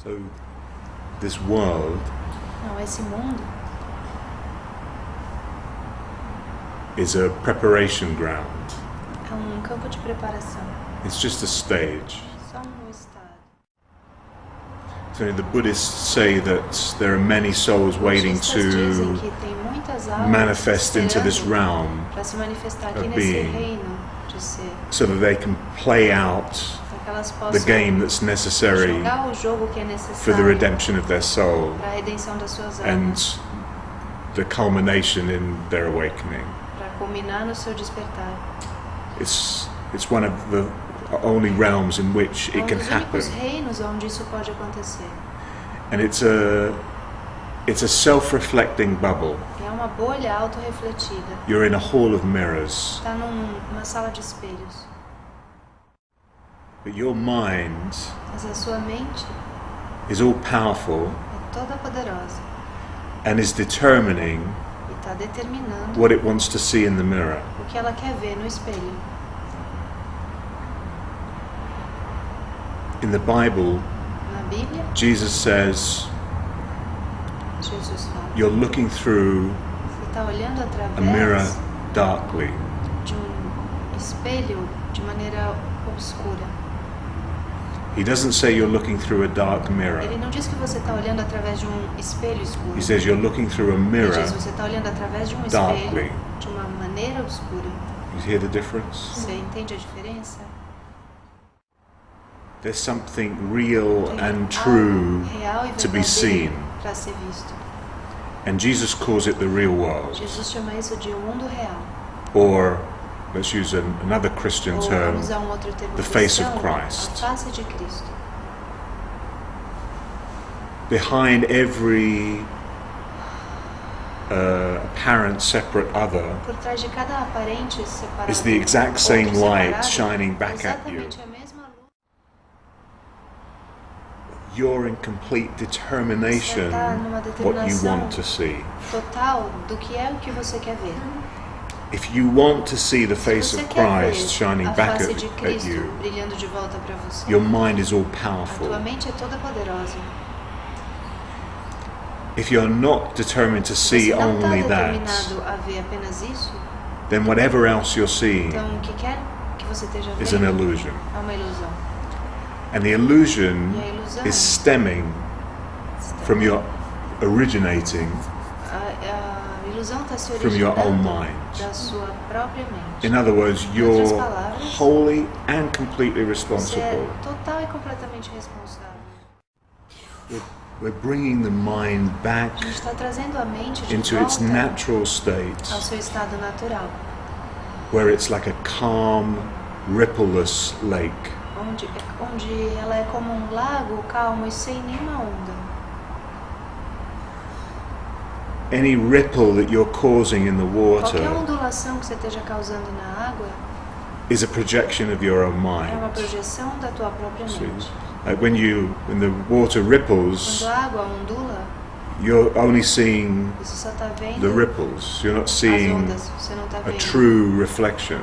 So, this world Não, esse mundo is a preparation ground. é campo de preparação. It's just a stage. Só estado. So the Buddhists say that there are many souls waiting to manifest into this realm of being, so that they can play out the game that's necessary for the redemption of their soul and the culmination in their awakening. It's one of the only realms in which it can happen. And it's a self-reflecting bubble. É uma bolha autorrefletida. You're in a hall of mirrors. Está numa sala de espelhos. But your mind Mas a sua mente is all powerful é toda poderosa and is determining e está determinando what it wants to see in the mirror. O que ela quer ver no espelho. In the Bible, Na Bíblia, Jesus says, Jesus fala, you're looking through você está olhando a mirror através darkly. de espelho de maneira obscura. He doesn't say you're looking through a dark mirror. Ele não diz que você está olhando através de espelho escuro. He says you're looking through a mirror Ele diz você está olhando através de darkly. espelho de uma maneira obscura. You hear the difference? Você entende a diferença? There's something real Tem and algo true real e to be seen. para ser visto. And Jesus calls it the real world. Jesus chama isso de mundo real. Or, let's use another Christian Ou term, vamos usar termo the face of cristão, Christ. a face de Cristo. Behind every apparent separate other Por trás de cada aparente separado is the exact same outro light separado, shining back at you. exatamente a mesma luz. You're in complete determination Você está numa what you determinação want to see. total do que é o que você quer ver. If you want to see the Se face você of quer Christ ver shining a back face de at Cristo you, brilhando de volta para você, your mind is all a tua powerful. mente é toda poderosa. If you're not determined to see Se não está only that, determinado a ver apenas isso, then whatever else you're seeing então o que quer que você esteja is an vendo illusion. é uma ilusão. And the illusion E a ilusão is stemming from your originating A ilusão está se from your own originando mind. da sua própria mente. In other words, Em you're outras palavras, wholly and completely você responsible. é total e completamente responsável. We're bringing the mind back A gente está trazendo a mente de into its volta natural state, ao seu estado natural, where it's like a calm, rippleless lake. onde ela é como um lago calmo e sem nenhuma onda. Any ripple that you're causing in the Qualquer water ondulação que você esteja causando na água is a projection of your own é uma mind. projeção da tua própria See? mente. Like when the water ripples, Quando a água ondula, you're only seeing você só está vendo the ripples. You're not as seeing ondas, você não está a vendo true reflection.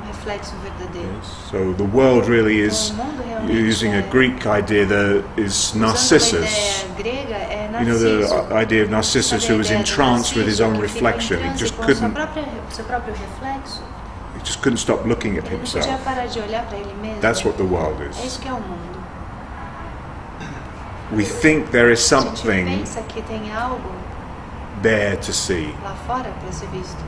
reflexo verdadeiro. So the world really is, Então, o mundo realmente using a Greek idea that is usando Narcissus. uma ideia grega, é You know Narciso. the idea of Narcissus, Sabe a who was ideia in do trance with his Narciso, own que fica em reflection. He transe just com seu próprio reflexo. stop looking at Ele não podia himself. parar de olhar para ele mesmo. That's what the world É is. isso que é o mundo. We think there is A gente something pensa que tem algo there to see, lá fora para ser visto.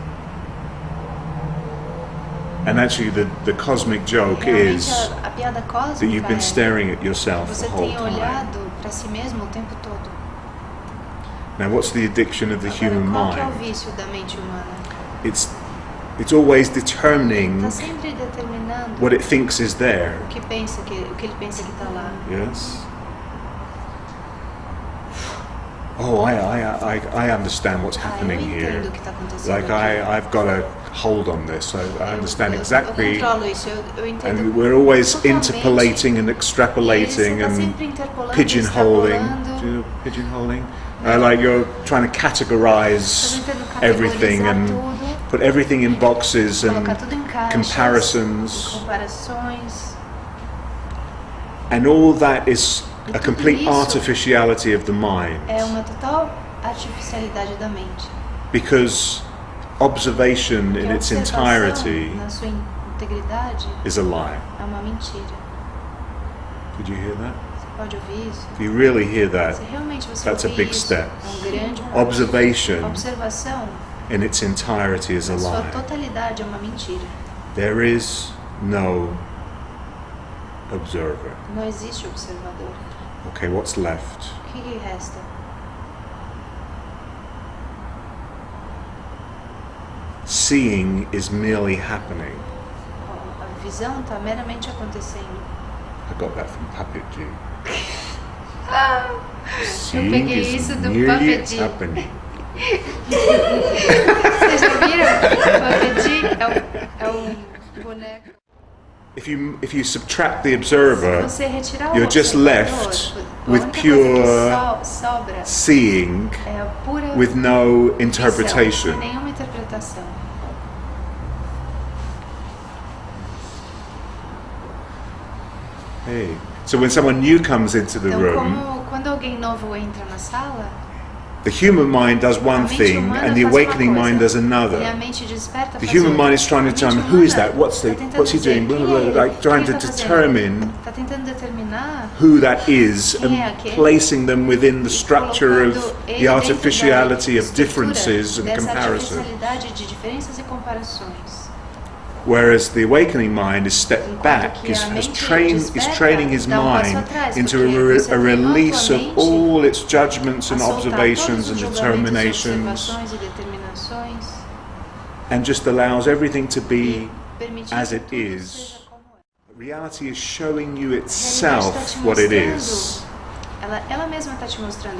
and actually the cosmic joke Realmente is a piada that you've cósmica been é staring at yourself você the whole tem time. olhado para si mesmo o tempo todo. Now, what's the addiction of the Agora, human qual que é o mind? vício da mente humana? It's always determining Está sempre determinando what it thinks is there. o que ele pensa que está lá. Yes. Oh, I understand what's happening eu here. entendo o que está acontecendo Like aqui. I've got a hold on this. I understand Eu exactly. controlo isso, eu entendo. And we're always totalmente. interpolating and E extrapolating você tá and sempre interpolando, pigeonholing. extrapolando. Do you know pigeonholing? Like you're trying to categorize Tá tentando everything categorizar and tudo, put everything in boxes and colocar tudo em caixas, comparisons. comparações. And all that is a complete artificiality of the mind. É uma total artificialidade da mente. Because observation in its entirety na sua integridade is a lie. É uma mentira. Did you hear that? Você pode ouvir isso? If you really hear that, Se realmente você that's a ouvir big isso, step. é grande passo. Observation in its entirety is a sua lie. totalidade é uma mentira. There is no observer. Não existe observador. Okay, what's left? O que resta? Seeing is merely happening. A visão está meramente acontecendo. I got that from Puppet G. Eu Seeing peguei is isso do merely Puppet G. happening. Vocês já viram? Puppet G é boneco. If you subtract the observer, Se você retirar o you're just left with pure seeing, with no interpretation. Sem nenhuma interpretação. Hey. So when someone new comes into the Então, room, quando alguém novo entra na sala, the human mind does one thing and the awakening mind does another. The human mind is trying to determine who is that, what's he doing, like trying to determine who that is and placing them within the structure of the artificiality of differences and comparison. Whereas the awakening mind is stepped back, is training his mind into a release of all its judgments and observations and determinations, and just allows everything to be as it is. Reality is showing you itself what it is.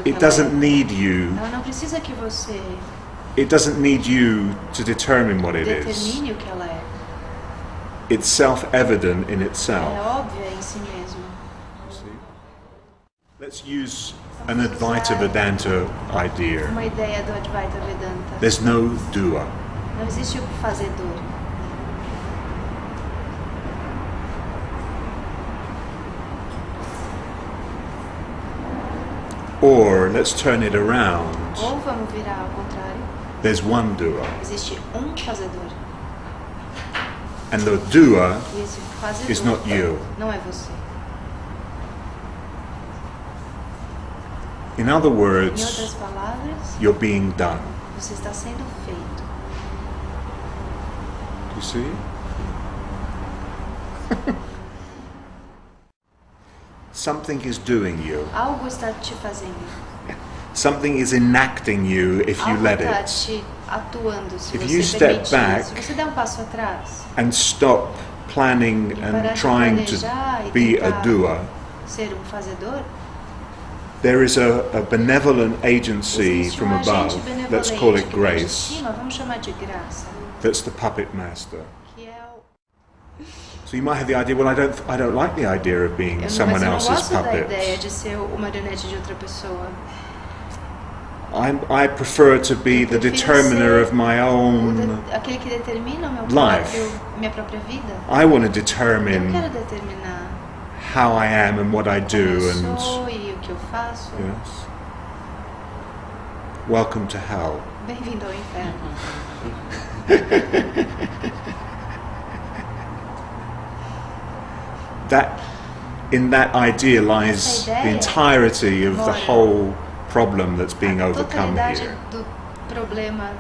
It doesn't need you. It doesn't need you to determine what it is. It's self-evident in itself. Let's use an Advaita Vedanta idea. There's no doer. Não existe o fazedor. Or let's turn it around. Ou vamos virar ao contrário. There's one doer. Existe fazedor. And the doer E esse fazedor is not you. Não é você. In other Em words, outras palavras, you're being done. você está sendo feito. Do you see? Something is doing you. Algo está te fazendo. Something is enacting you if you Algo let está it. te atuando se If você you step permitir. back Se você der passo atrás, and stop planning parar and de trying to planejar e be a tentar doer, ser fazedor, there is a benevolent agency existe from above, agente let's call it benevolente que vem de grace, cima, vamos chamar de graça, that's the puppet master. que é So you might have the idea, well, I don't like the idea of being someone mas eu não else's gosto da ideia puppet. de ser o marionete de outra pessoa. I prefer to be the determiner of my own Aquele que determina o meu life. minha própria vida. I want to Eu determine quero determinar how I am and what I como eu do, and sou e o que eu faço. yes. Welcome to hell. Bem-vindo ao inferno. In that idea lies the entirety of the whole problem that's being overcome here. Do problema.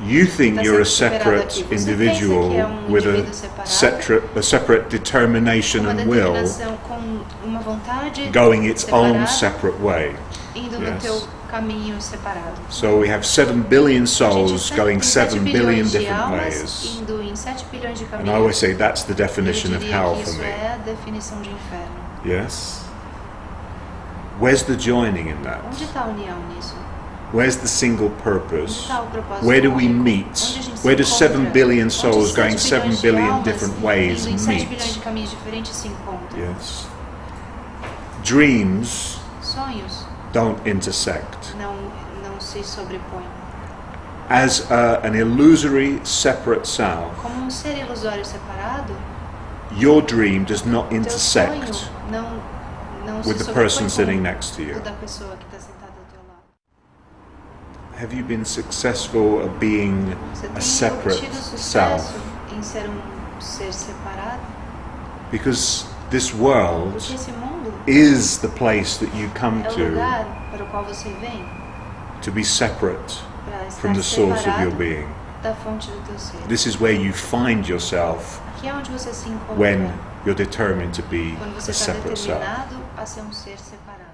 You think you're a separate individual with a separate determination and will Com uma vontade going its own separada, separate way. Indo no teu caminho separado. So we have 7 billion souls going 7 billion bilhões de different almas ways. Indo em 7 bilhões de And I caminhos. always say that's the definition Eu of diria hell que for isso me. é a definição de inferno. Yes? Where's the joining in that? Onde está a união nisso? Where's the single Onde purpose? está o propósito Where do we único? meet? Onde a gente se Where do encontra? 7 billion Onde souls 7 going 7 bilhões de billion almas different ways indo em 7 meet? bilhões de caminhos diferentes se encontram? Yes. Dreams Sonhos don't intersect. não se sobrepõem. As an illusory separate self, Como ser ilusório separado, your dream does not teu sonho intersect Não se with the person sobrepõe sitting com next to you. o da pessoa que está sentada ao teu lado. Have you been successful at being Você a tem separate obtido self? sucesso em ser ser separado? Because this world Porque esse mundo is the place that you come é o to lugar para o qual você vem to be separate para from estar the source of your separado being. da fonte do teu ser. This is where you find yourself Aqui é onde você se encontra when you're determined to be quando a você está separate self. determinado a ser um ser separado.